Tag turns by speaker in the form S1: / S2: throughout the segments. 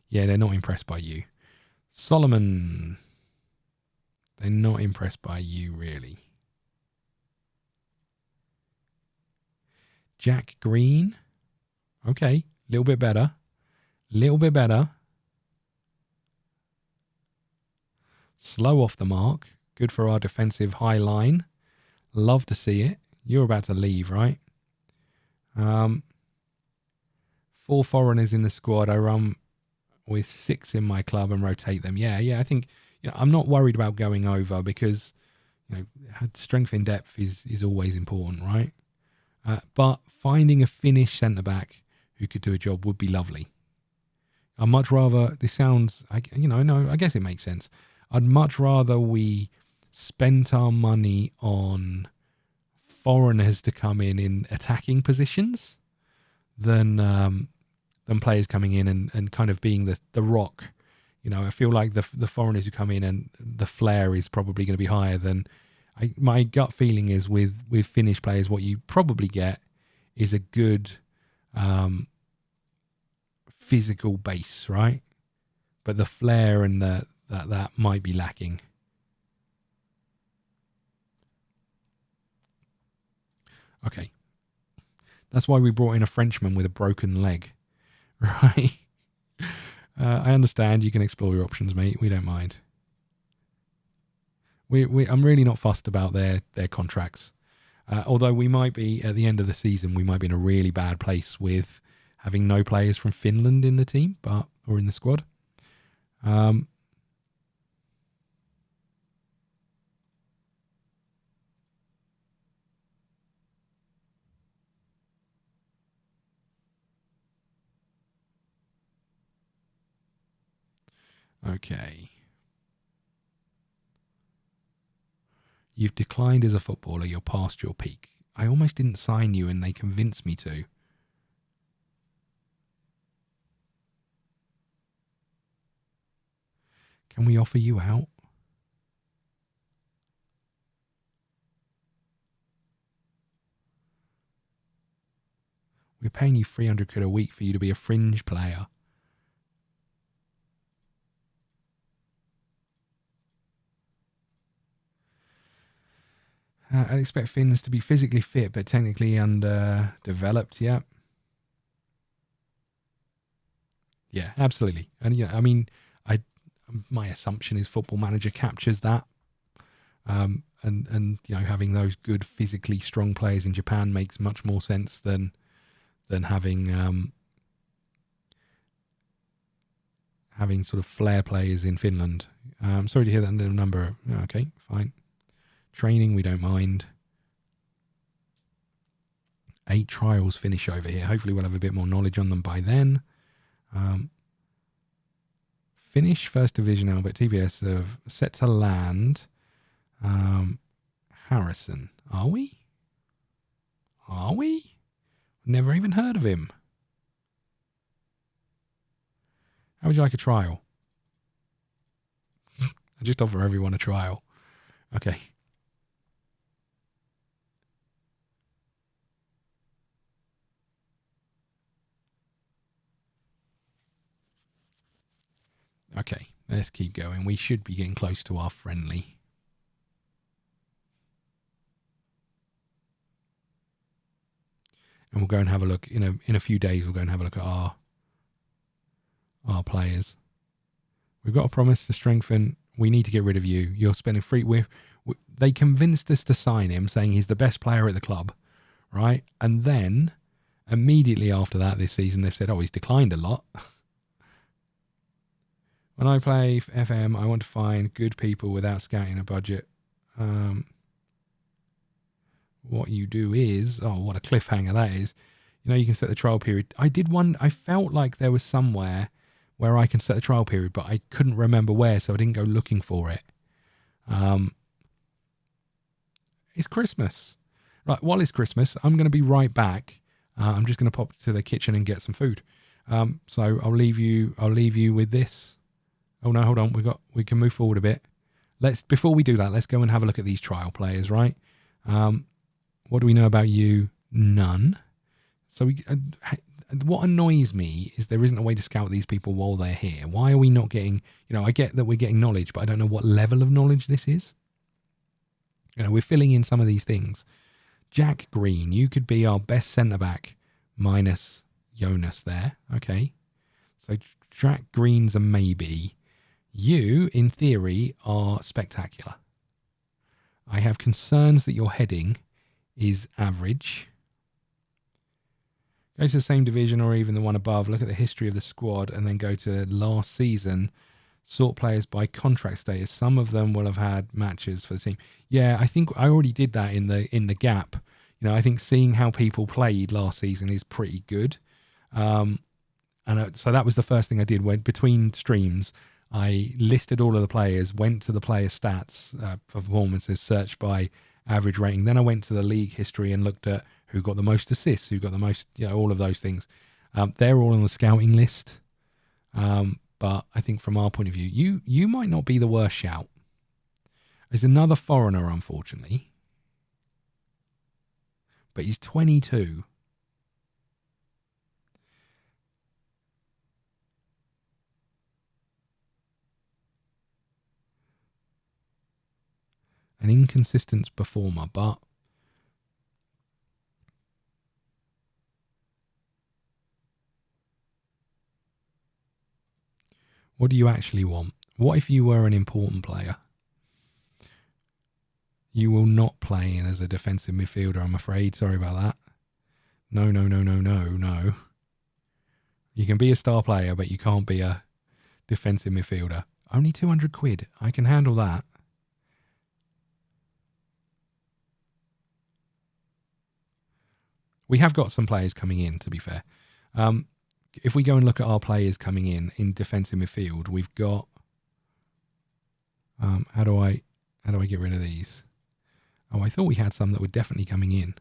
S1: Yeah, they're not impressed by you. Solomon. They're not impressed by you, really. Jack Green. Okay, a little bit better. Little bit better. Slow off the mark. Good for our defensive high line. Love to see it. You're about to leave, right? 4 foreigners in the squad. I run with 6 in my club and rotate them. Yeah. I think I'm not worried about going over because strength in depth is always important, right? But finding a Finnish centre back who could do a job would be lovely. I'd much rather. This sounds, no, I guess it makes sense. I'd much rather we spent our money on foreigners to come in attacking positions than players coming in and kind of being the rock. I feel like the foreigners who come in and the flair is probably going to be higher than. My gut feeling is with Finnish players, what you probably get is a good physical base, right? But the flair and that might be lacking. Okay. That's why we brought in a Frenchman with a broken leg, right? I understand you can explore your options, mate. We don't mind. I'm really not fussed about their contracts. Although we might be, at the end of the season, we might be in a really bad place with having no players from Finland in the team, or in the squad. Okay. You've declined as a footballer. You're past your peak. I almost didn't sign you and they convinced me to. Can we offer you out? We're paying you 300 quid a week for you to be a fringe player. I'd expect Finns to be physically fit, but technically underdeveloped. Yeah. Yeah, absolutely. And my assumption is Football Manager captures that. And having those good physically strong players in Japan makes much more sense than having sort of flair players in Finland. Sorry to hear that number. Okay, fine. Training, we don't mind. 8 trials finish over here. Hopefully we'll have a bit more knowledge on them by then. Finnish First Division Albert TBS have set to land. Harrison. Are we? Never even heard of him. How would you like a trial? I just offer everyone a trial. Okay. Okay, let's keep going. We should be getting close to our friendly. And we'll go and have a look in a few days. We'll go and have a look at our players. We've got a promise to strengthen. We need to get rid of you. You're spending free. They convinced us to sign him, saying he's the best player at the club, right? And then immediately after that, this season, they've said, "Oh, he's declined a lot." When I play FM, I want to find good people without scouting a budget. What you do is, what a cliffhanger that is. You can set the trial period. I felt like there was somewhere where I can set the trial period, but I couldn't remember where, so I didn't go looking for it. It's Christmas. Right, while it's Christmas, I'm going to be right back. I'm just going to pop to the kitchen and get some food. So I'll leave you with this. Oh no, hold on. We can move forward a bit. Before we do that, let's go and have a look at these trial players, right? What do we know about you? None. So what annoys me is there isn't a way to scout these people while they're here. Why are we not getting, I get that we're getting knowledge, but I don't know what level of knowledge this is. We're filling in some of these things. Jack Green, you could be our best centre-back minus Jonas there. Okay. So Jack Green's a maybe. You, in theory, are spectacular. I have concerns that your heading is average. Go to the same division or even the one above. Look at the history of the squad and then go to last season. Sort players by contract status. Some of them will have had matches for the team. Yeah, I think I already did that in the gap. I think seeing how people played last season is pretty good. So that was the first thing I did. When between streams, I listed all of the players, went to the player stats for performances, searched by average rating. Then I went to the league history and looked at who got the most assists, who got the most, all of those things. They're all on the scouting list. But I think from our point of view, you might not be the worst shout. There's another foreigner, unfortunately. But he's 22. An inconsistent performer, but what do you actually want? What if you were an important player? You will not play in as a defensive midfielder, I'm afraid. Sorry about that. No. You can be a star player, but you can't be a defensive midfielder. Only 200 quid. I can handle that. We have got some players coming in, to be fair. If we go and look at our players coming in defensive midfield, we've got... How do I get rid of these? Oh, I thought we had some that were definitely coming in.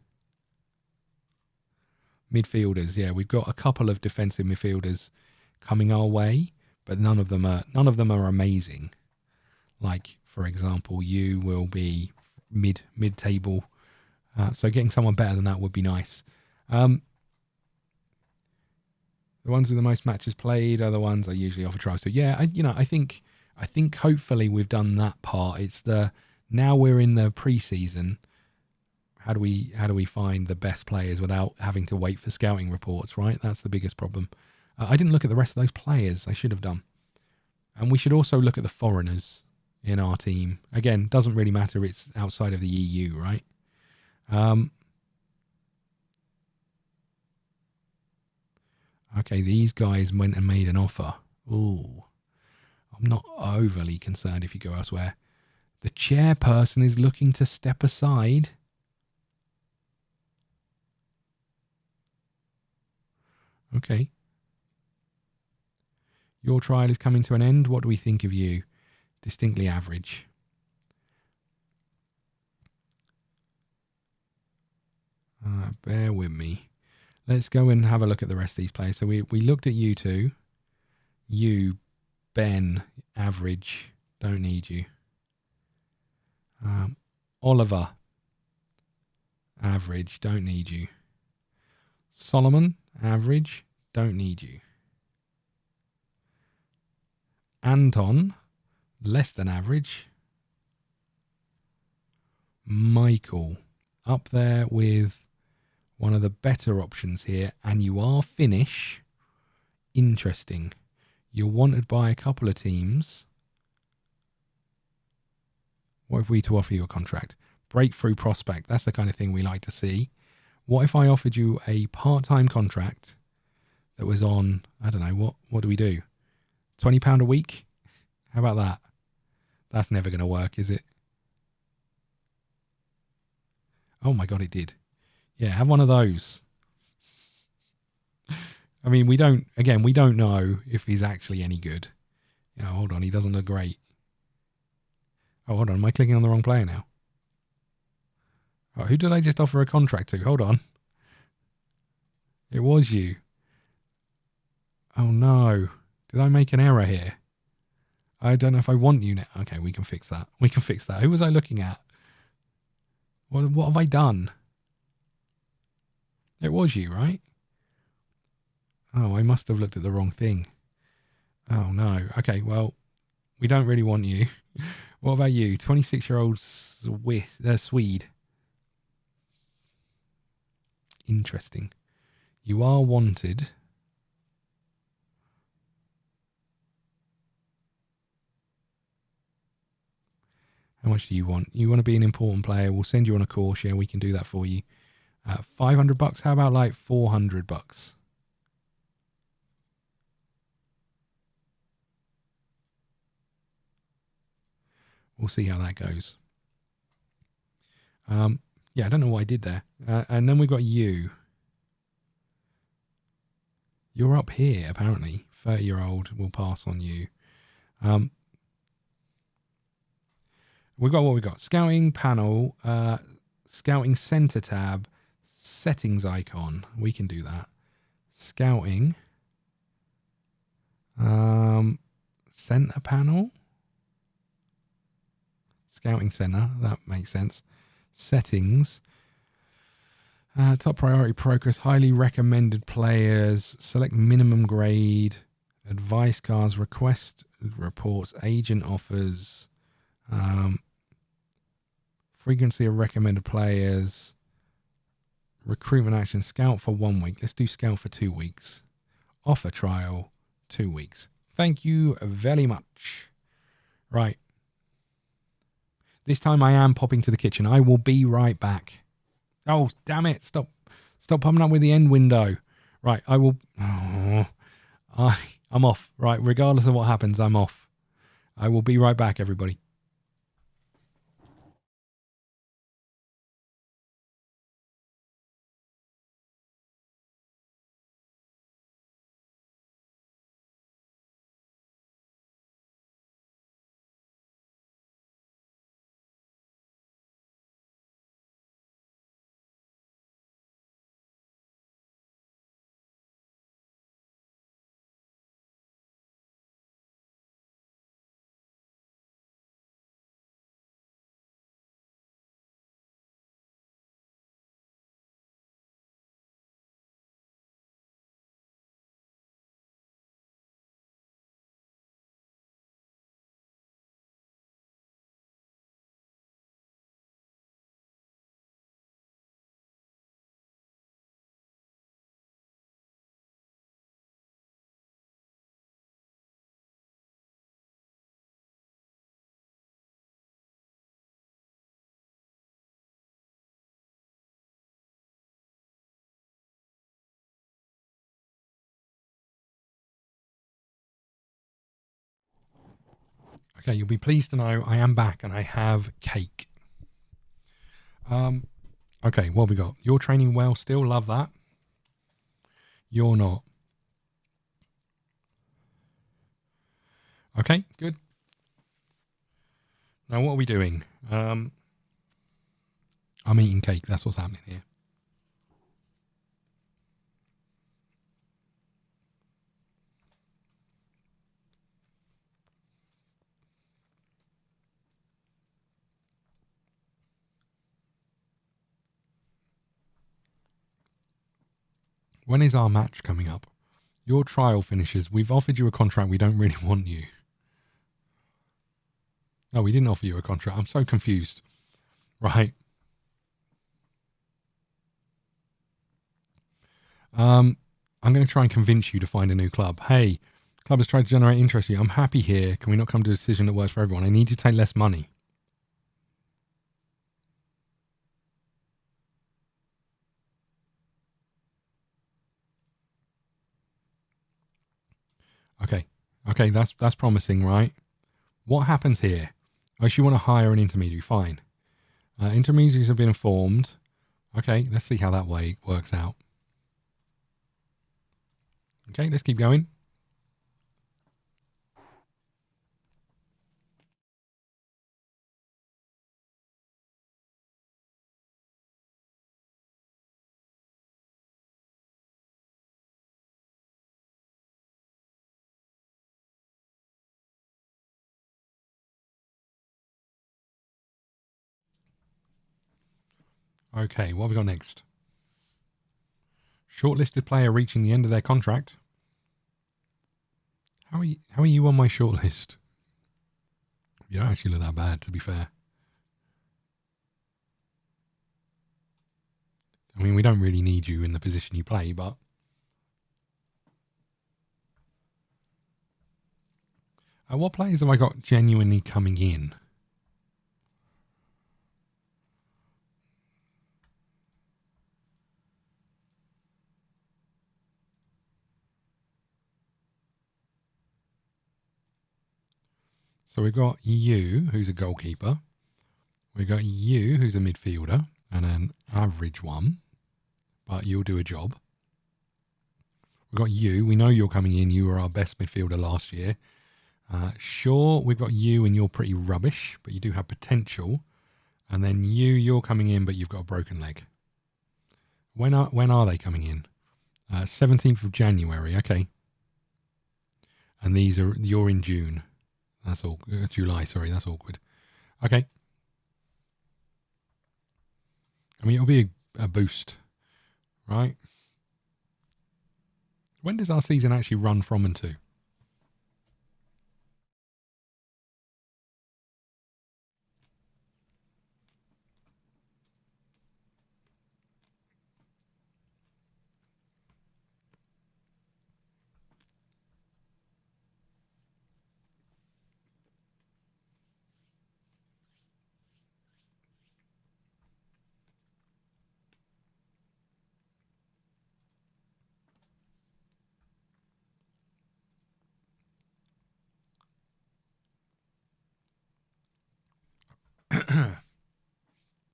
S1: Midfielders, yeah, we've got a couple of defensive midfielders coming our way, but none of them are amazing. Like, for example, you will be mid-table. So getting someone better than that would be nice. The ones with the most matches played are the ones I usually offer trials to. Yeah, I think hopefully we've done that part. It's now we're in the pre-season. How do we find the best players without having to wait for scouting reports, right? That's the biggest problem. I didn't look at the rest of those players. I should have done. And we should also look at the foreigners in our team. Again, doesn't really matter. It's outside of the EU, right? Okay, these guys went and made an offer. Ooh. I'm not overly concerned if you go elsewhere. The chairperson is looking to step aside. Okay. Your trial is coming to an end. What do we think of you? Distinctly average. Bear with me. Let's go and have a look at the rest of these players. So we looked at you two. You, Ben, average. Don't need you. Oliver, average. Don't need you. Solomon, average. Don't need you. Anton, less than average. Michael, up there with one of the better options here. And you are Finnish. Interesting. You're wanted by a couple of teams. What if we to offer you a contract? Breakthrough prospect. That's the kind of thing we like to see. What if I offered you a part-time contract that was on, I don't know, what do we do? £20 a week? How about that? That's never going to work, is it? Oh my God, it did. Yeah, have one of those. I mean, we don't know if he's actually any good. Yeah, hold on, he doesn't look great. Oh, hold on, am I clicking on the wrong player now? Oh, who did I just offer a contract to? Hold on. It was you. Oh no. Did I make an error here? I don't know if I want you now. Okay, we can fix that. Who was I looking at? What have I done? It was you, right? Oh, I must have looked at the wrong thing. Oh, no. Okay, well, we don't really want you. What about you? 26-year-old Swede. Interesting. You are wanted. How much do you want? You want to be an important player. We'll send you on a course. Yeah, we can do that for you. $500. How about like $400? We'll see how that goes. Yeah, I don't know what I did there. And then we've got you. You're up here, apparently. 30-year-old will pass on you. We've got what we've got. Scouting panel, scouting center tab, settings icon. We can do that. Scouting. Center panel. Scouting center. That makes sense. Settings. Top priority progress. Highly recommended players. Select minimum grade. Advice cards. Request reports. Agent offers. Frequency of recommended players. Recruitment action. Scout for 1 week. Let's do scout for 2 weeks. Offer trial 2 weeks. Thank you very much. Right. This time I am popping to the kitchen. I will be right back. Oh, damn it. Stop popping up with the end window. Right. I will. Oh, I'm off. Right. Regardless of what happens, I'm off. I will be right back, everybody. Okay, you'll be pleased to know I am back and I have cake. Okay, what have we got? You're training well still. Love that. You're not. Okay, good. Now, what are we doing? I'm eating cake. That's what's happening here. When is our match coming up? Your trial finishes. We've offered you a contract. We don't really want you. No, we didn't offer you a contract. I'm so confused. Right. I'm going to try and convince you to find a new club. Hey, club has tried to generate interest in you. I'm happy here. Can we not come to a decision that works for everyone? I need to take less money. Okay, that's promising, right? What happens here? Oh, you want to hire an intermediary. Fine. Intermediaries have been informed. Okay, let's see how that way works out. Okay, let's keep going. Okay, what have we got next? Shortlisted player reaching the end of their contract. How are you on my shortlist? You don't actually look that bad, to be fair. I mean, we don't really need you in the position you play, but what players have I got genuinely coming in? So we've got you, who's a goalkeeper. We've got you, who's a midfielder, and an average one, but you'll do a job. We've got you. We know you're coming in. You were our best midfielder last year. Sure, we've got you, and you're pretty rubbish, but you do have potential. And then you're coming in, but you've got a broken leg. When are they coming in? 17th of January. Okay. And you're in June. That's all. July. Sorry, that's awkward. Okay. I mean, it'll be a boost, right? When does our season actually run from and to?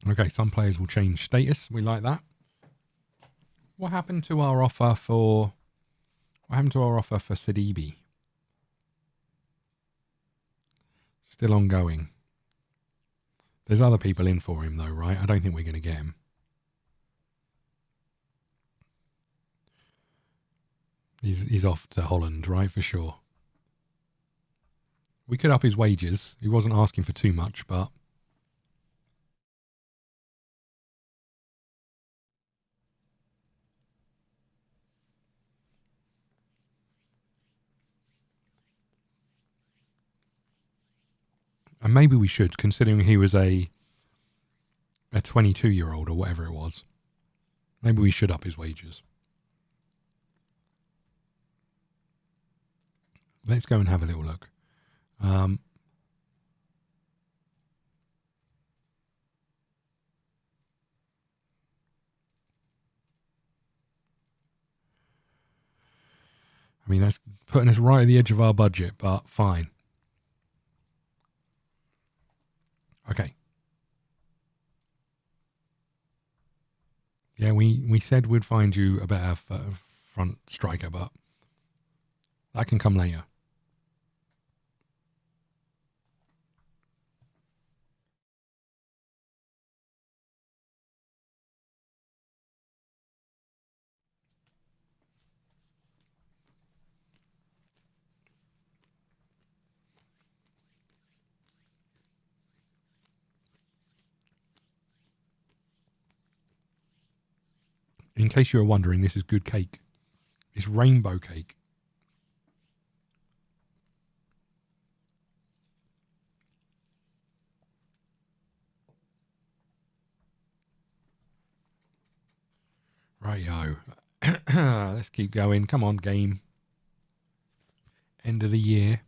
S1: Okay, some players will change status. We like that. What happened to our offer for Sidibe? Still ongoing. There's other people in for him though, right? I don't think we're going to get him. He's off to Holland, right? For sure. We could up his wages. He wasn't asking for too much, but and maybe we should, considering he was a 22-year-old or whatever it was. Maybe we should up his wages. Let's go and have a little look. I mean, that's putting us right at the edge of our budget, but fine. Okay. Yeah, we said we'd find you a better front striker, but that can come later. In case you're wondering, this is good cake. It's rainbow cake. Right-yo. Let's keep going. Come on, game. End of the year.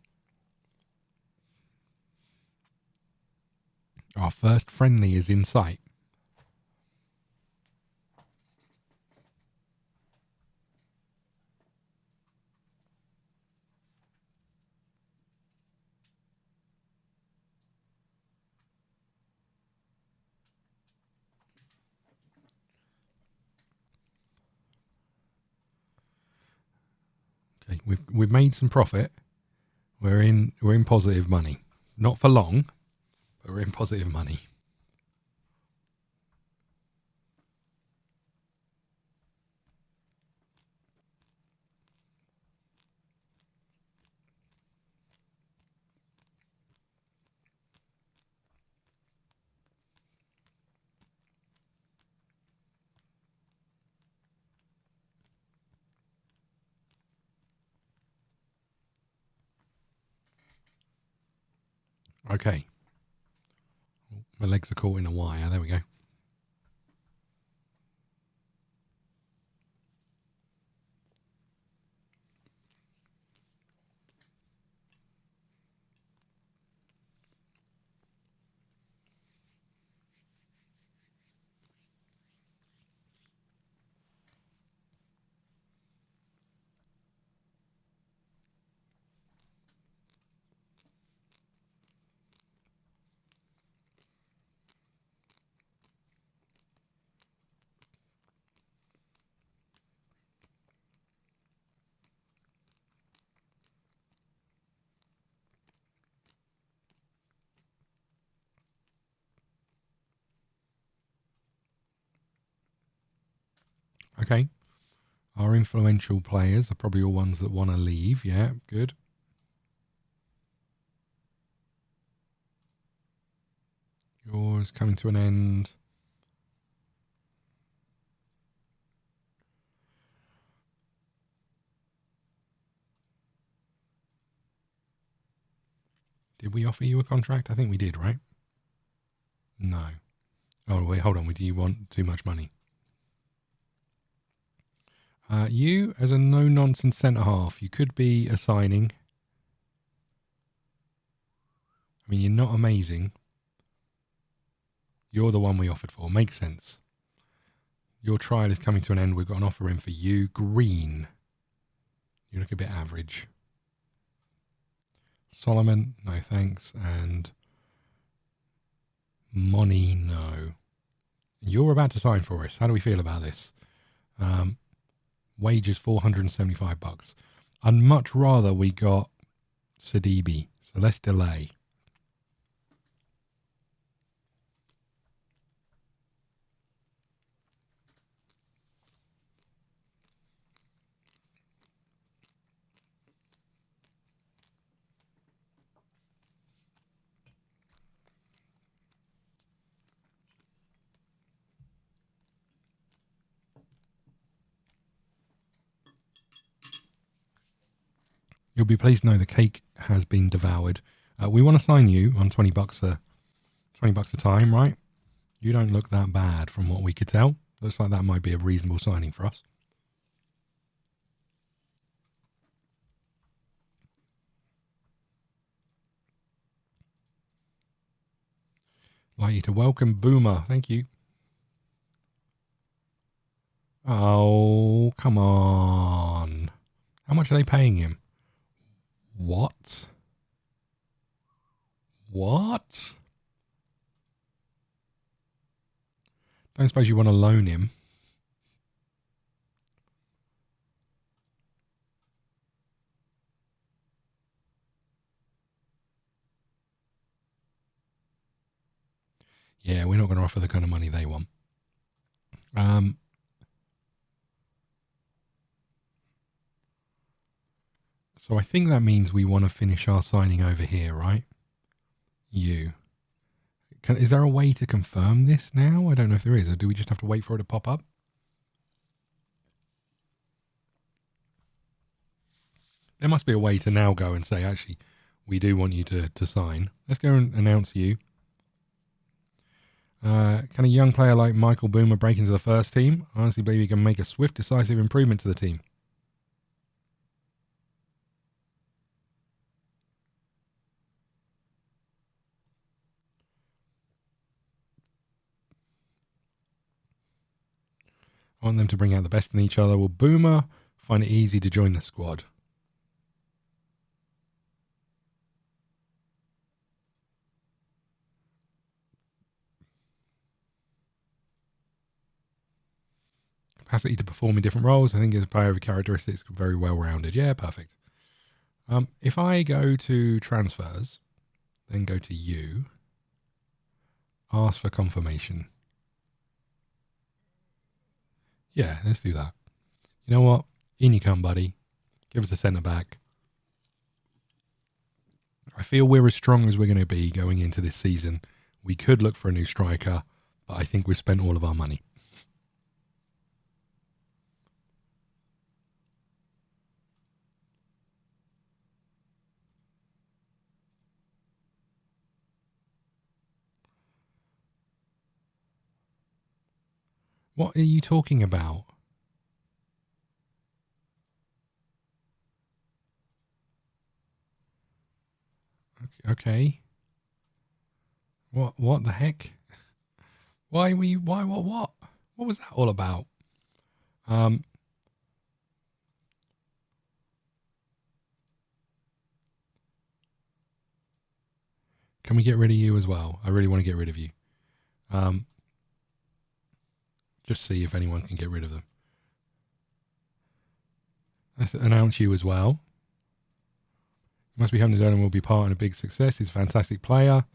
S1: Our first friendly is in sight. Okay, we've made some profit. We're in positive money. Not for long, but we're in positive money. Okay. My legs are caught in a wire. There we go. Okay. Our influential players are probably all ones that want to leave. Yeah, good. Yours coming to an end. Did we offer you a contract? I think we did, right? No. Oh, wait, hold on. Do you want too much money? You, as a no-nonsense centre-half, you could be a signing. I mean, you're not amazing. You're the one we offered for. Makes sense. Your trial is coming to an end. We've got an offer in for you. Green. You look a bit average. Solomon, no thanks. And Moni, no. You're about to sign for us. How do we feel about this? Wages $475. I'd much rather we got Sidibe. So let's delay. You'll be pleased to know the cake has been devoured. We want to sign you on $20 a time, right? You don't look that bad from what we could tell. Looks like that might be a reasonable signing for us. Like you to welcome Boomer. Thank you. Oh, come on. How much are they paying him? What? What? Don't suppose you want to loan him? Yeah, we're not going to offer the kind of money they want. So I think that means we want to finish our signing over here, right? You. Is there a way to confirm this now? I don't know if there is, or do we just have to wait for it to pop up? There must be a way to now go and say, actually, we do want you to sign. Let's go and announce you. Can a young player like Michael Boomer break into the first team? I honestly believe he can make a swift, decisive improvement to the team. I want them to bring out the best in each other. Will Boomer find it easy to join the squad? Capacity to perform in different roles. I think his player characteristics are very well rounded. Yeah, perfect. If I go to transfers, then go to you, ask for confirmation. Yeah, let's do that. You know what? In you come, buddy. Give us a centre back. I feel we're as strong as we're going to be going into this season. We could look for a new striker, but I think we've spent all of our money. What are you talking about? Okay. What the heck? Why what? What was that all about? Can we get rid of you as well? I really want to get rid of you. Just see if anyone can get rid of them. Let's announce you as well. Must be having Dolan will be part in a big success. He's a fantastic player.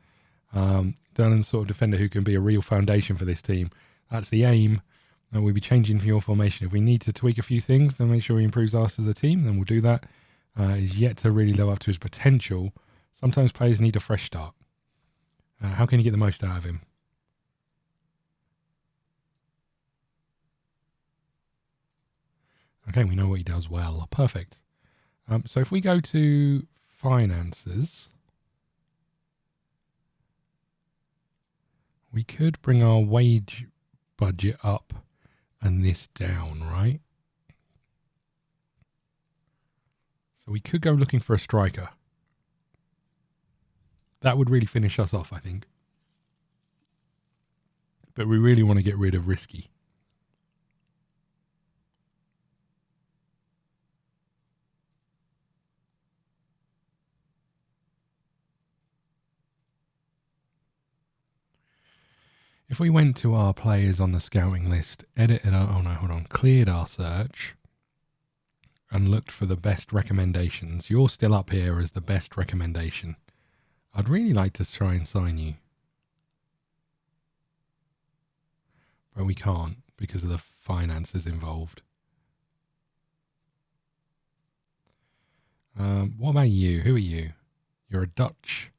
S1: Dolan's sort of defender who can be a real foundation for this team. That's the aim. And we'll be changing for your formation. If we need to tweak a few things to make sure he improves us as a team, then we'll do that. He's yet to really live up to his potential. Sometimes players need a fresh start. How can you get the most out of him? Okay, we know what he does well. Perfect. So if we go to finances, we could bring our wage budget up and this down, right? So we could go looking for a striker. That would really finish us off, I think. But we really want to get rid of Risky. If we went to our players on the scouting list, cleared our search and looked for the best recommendations, you're still up here as the best recommendation. I'd really like to try and sign you. But we can't because of the finances involved. What about you? Who are you? You're a Dutch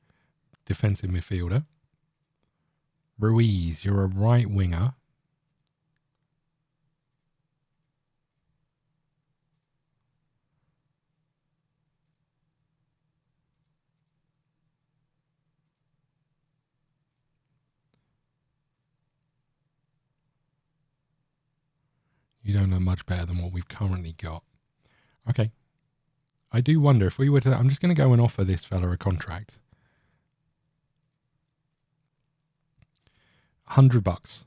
S1: defensive midfielder. Ruiz, you're a right winger. You don't know much better than what we've currently got. Okay. I do wonder if we were to... I'm just going to go and offer this fella a contract. $100.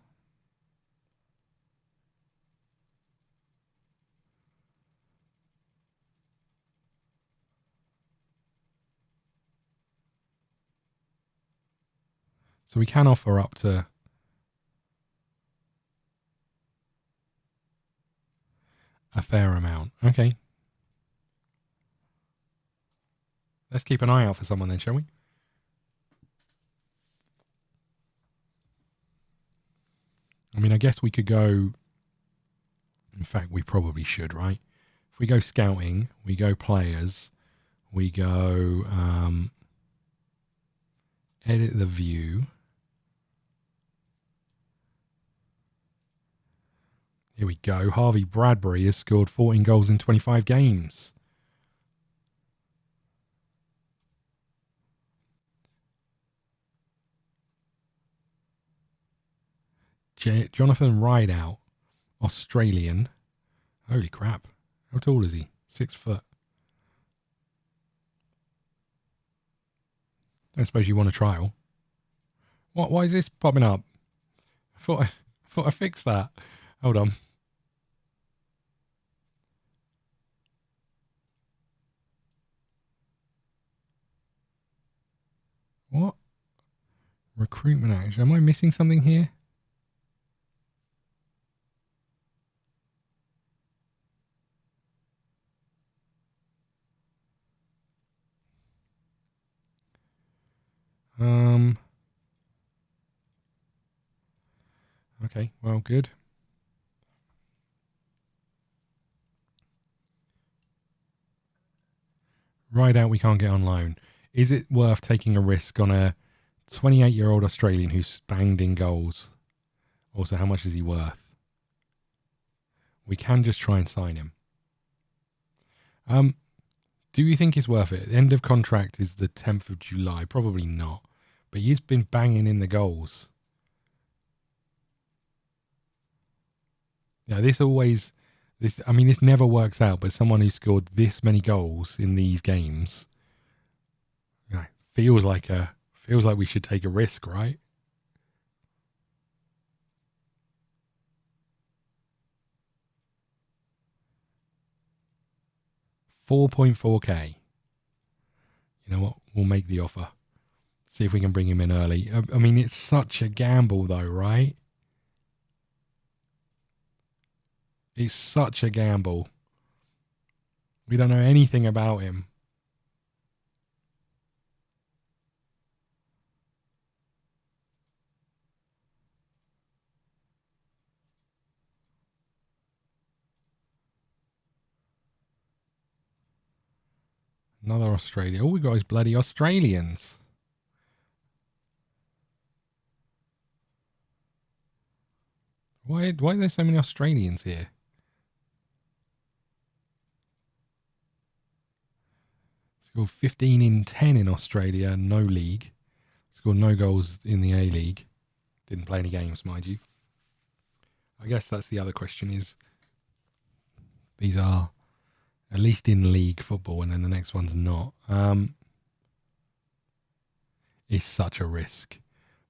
S1: So we can offer up to a fair amount. Okay. Let's keep an eye out for someone then, shall we? I mean, I guess we could go... In fact, we probably should, right? If we go scouting, we go players, we go edit the view. Here we go. Harvey Bradbury has scored 14 goals in 25 games. Jonathan Rideout, Australian. Holy crap. How tall is he? 6 foot. Don't suppose you want a trial. What? Why is this popping up? I thought I fixed that. Hold on. What? Recruitment action. Am I missing something here? Okay, well, good. Rideout we can't get on loan. Is it worth taking a risk on a 28-year-old Australian who's banged in goals? Also, how much is he worth? We can just try and sign him. Do you think it's worth it? The end of contract is the 10th of July. Probably not. But he's been banging in the goals. Yeah, I mean, this never works out, but someone who scored this many goals in these games, you know, feels like we should take a risk, right? $4.4K. You know what? We'll make the offer. See if we can bring him in early. I mean, it's such a gamble, though, right? It's such a gamble. We don't know anything about him. Another Australia. All we got is bloody Australians. Why are there so many Australians here? Scored 15 in 10 in Australia, no league. Scored no goals in the A-League. Didn't play any games, mind you. I guess that's the other question is, these are at least in league football and then the next one's not. It's such a risk.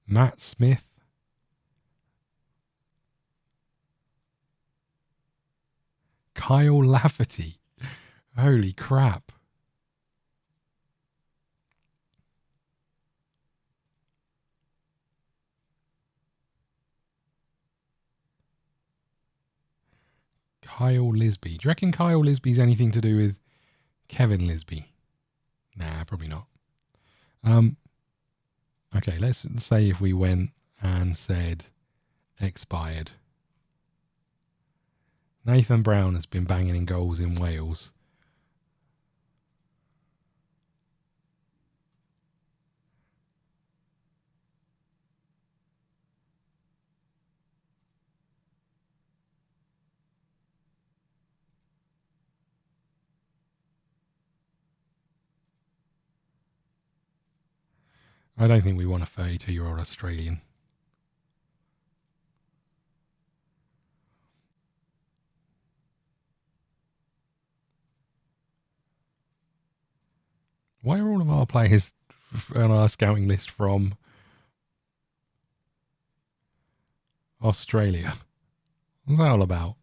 S1: Matt Smith. Kyle Lafferty. Holy crap. Kyle Lisby. Do you reckon Kyle Lisby's anything to do with Kevin Lisby? Nah, probably not. Okay, let's say if we went and said expired. Nathan Brown has been banging in goals in Wales. I don't think we want a 32-year-old Australian. Why are all of our players on our scouting list from Australia? What's that all about?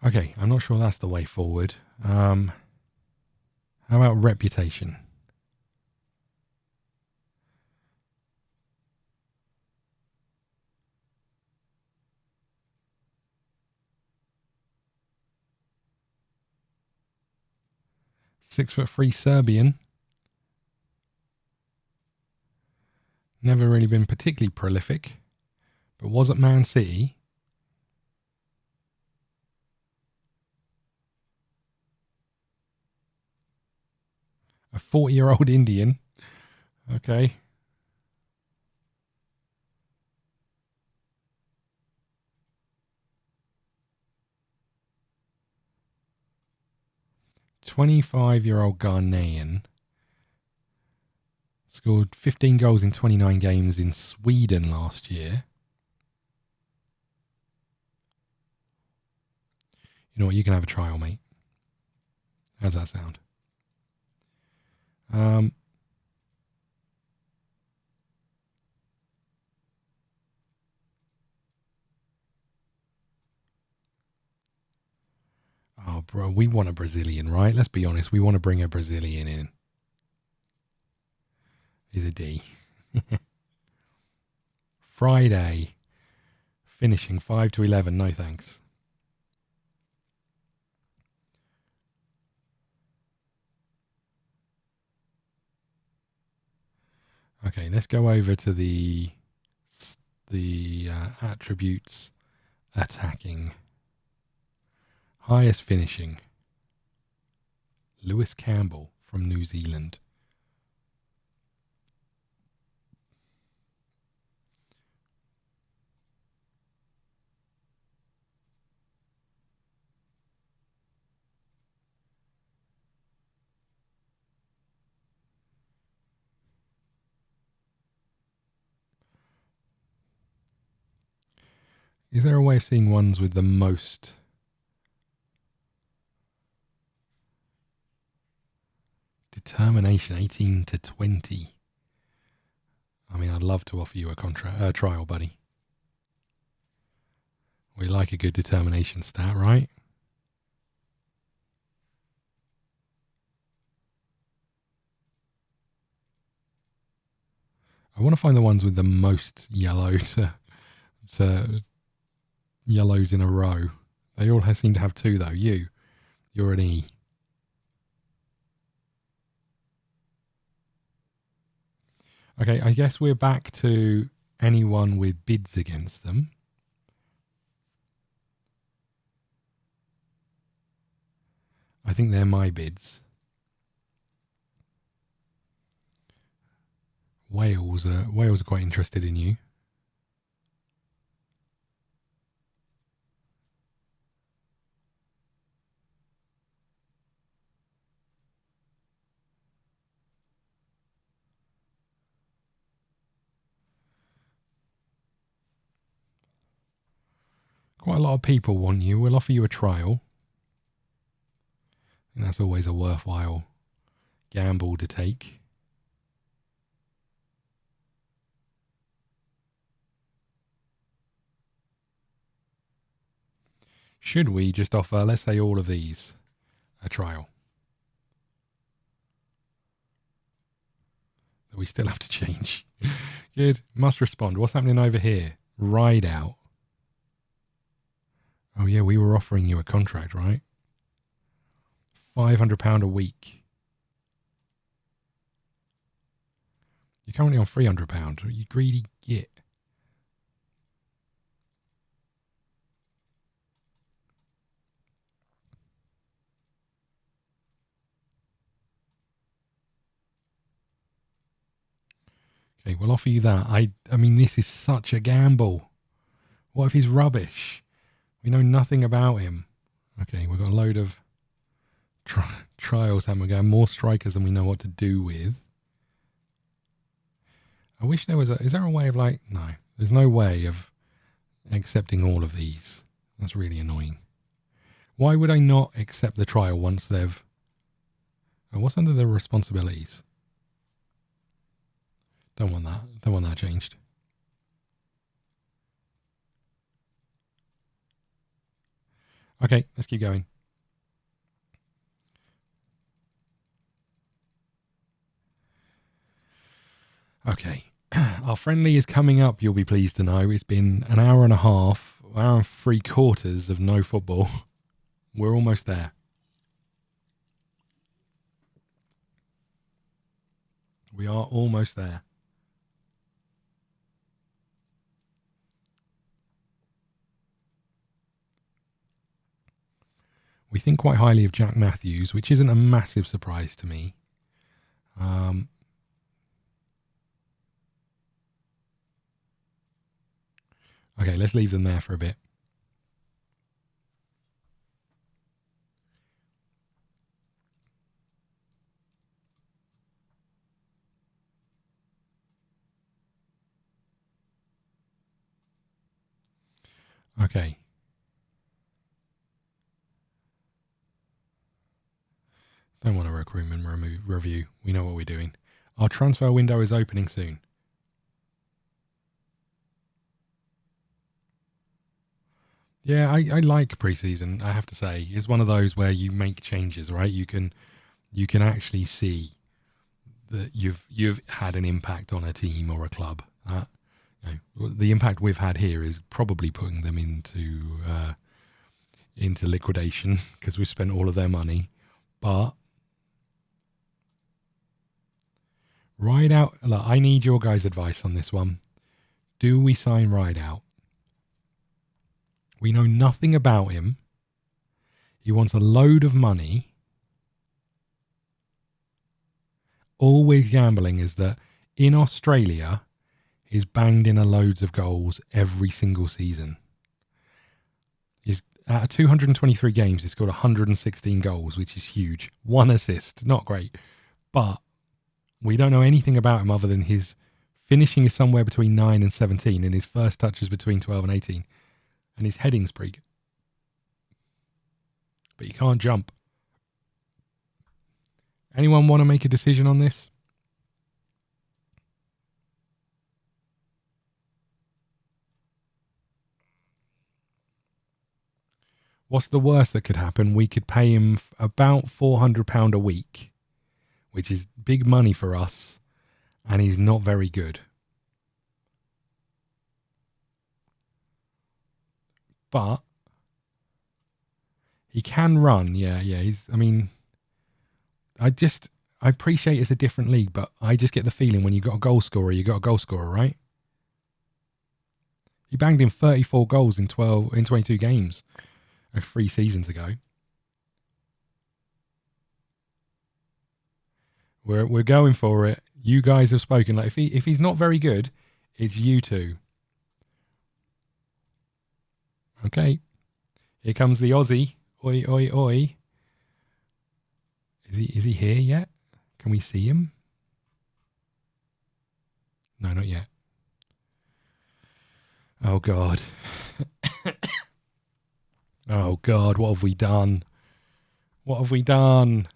S1: Okay, I'm not sure that's the way forward. How about reputation? .6'3" Serbian. Never really been particularly prolific, but was at Man City. A 40-year-old Indian. Okay. .25-year-old Ghanaian. Scored 15 goals in 29 games in Sweden last year. You know what? You can have a trial, mate. How's that sound? Oh, bro, we want a Brazilian, right? Let's be honest. We want to bring a Brazilian in. He's a D. Friday. Finishing 5 to 11. No thanks. Okay, let's go over to the attributes attacking. Highest finishing. Lewis Campbell from New Zealand. Is there a way of seeing ones with the most? Determination, 18 to 20. I mean, I'd love to offer you a trial, buddy. We like a good determination stat, right? I want to find the ones with the most yellow to yellows in a row. They all seem to have 2 though. You're an E. Okay, I guess we're back to anyone with bids against them. I think they're my bids. Wales are quite interested in you. Quite a lot of people want you. We'll offer you a trial. And that's always a worthwhile gamble to take. Should we just offer, let's say, all of these a trial? That we still have to change. Good. Must respond. What's happening over here? Ride out. Oh, yeah, we were offering you a contract, right? £500 a week. You're currently on £300. You greedy git. Okay, we'll offer you that. I mean, this is such a gamble. What if he's rubbish? We know nothing about him. Okay, we've got a load of trials, haven't we? Got more strikers than we know what to do with. I wish there was is there a way of no, there's no way of accepting all of these. That's really annoying. Why would I not accept the trial once they've... Oh, what's under the responsibilities? Don't want that. Don't want that changed. Okay, let's keep going. Okay. Our friendly is coming up, you'll be pleased to know. It's been an hour and a half, hour and 3/4 of no football. We're almost there. We are almost there. We think quite highly of Jack Matthews, which isn't a massive surprise to me. Okay, let's leave them there for a bit. Okay. Don't want a recruitment review. We know what we're doing. Our transfer window is opening soon. Yeah, I like preseason. I have to say, it's one of those where you make changes, right? You can actually see that you've had an impact on a team or a club. The impact we've had here is probably putting them into liquidation because we've spent all of their money. But Ride Out, look, I need your guys' advice on this one. Do we sign Ride Out? We know nothing about him. He wants a load of money. All we're gambling is that in Australia, he's banged in loads of goals every single season. He's out of 223 games, he's scored 116 goals, which is huge. 1 assist, not great. But we don't know anything about him other than his finishing is somewhere between 9 and 17, and his first touch is between 12 and 18. And his heading's pretty good. But he can't jump. Anyone want to make a decision on this? What's the worst that could happen? We could pay him about £400 a week, which is big money for us, and he's not very good. But he can run. Yeah. I appreciate it's a different league, but I just get the feeling when you got a goal scorer, you got a goal scorer, right? He banged in 34 goals in 22 games 3 seasons ago. We're going for it. You guys have spoken. Like if he's not very good, it's you two. Okay. Here comes the Aussie. Oi, oi, oi. Is he here yet? Can we see him? No, not yet. Oh God. Oh God, what have we done? What have we done?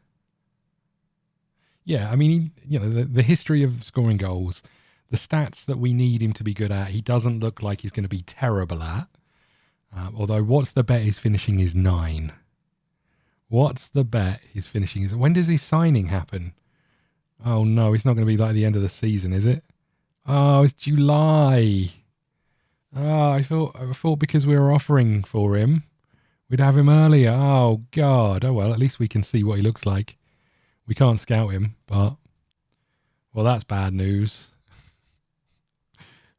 S1: Yeah, I mean, the history of scoring goals, the stats that we need him to be good at, he doesn't look like he's going to be terrible at. Although, what's the bet his finishing is 9? What's the bet his finishing is? When does his signing happen? Oh no, it's not going to be like the end of the season, is it? Oh, it's July. Oh, I thought because we were offering for him, we'd have him earlier. Oh God. Oh well, at least we can see what he looks like. We can't scout him, but well, that's bad news.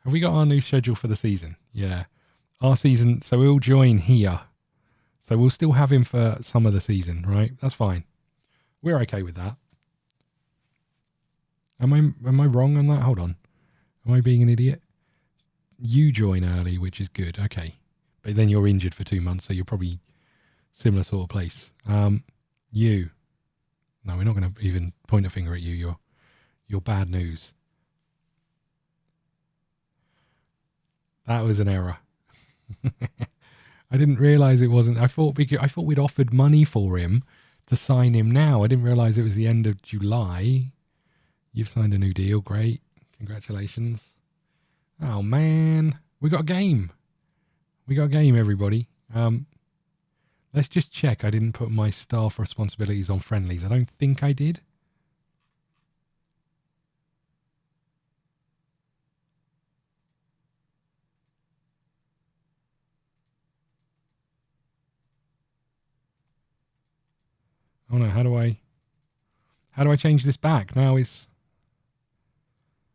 S1: Have we got our new schedule for the season? Yeah. Our season, so we'll join here. So we'll still have him for some of the season, right? That's fine. We're okay with that. Am I wrong on that? Hold on. Am I being an idiot? You join early, which is good. Okay. But then you're injured for 2 months, so you're probably similar sort of place. You. No, we're not going to even point a finger at you. You're bad news. That was an error. I didn't realize it wasn't. I thought we'd offered money for him to sign him now. I didn't realize it was the end of July. You've signed a new deal. Great. Congratulations. Oh man, we got a game. Everybody. Let's just check I didn't put my staff responsibilities on friendlies. I don't think I did. Oh no, how do I change this back? Now it's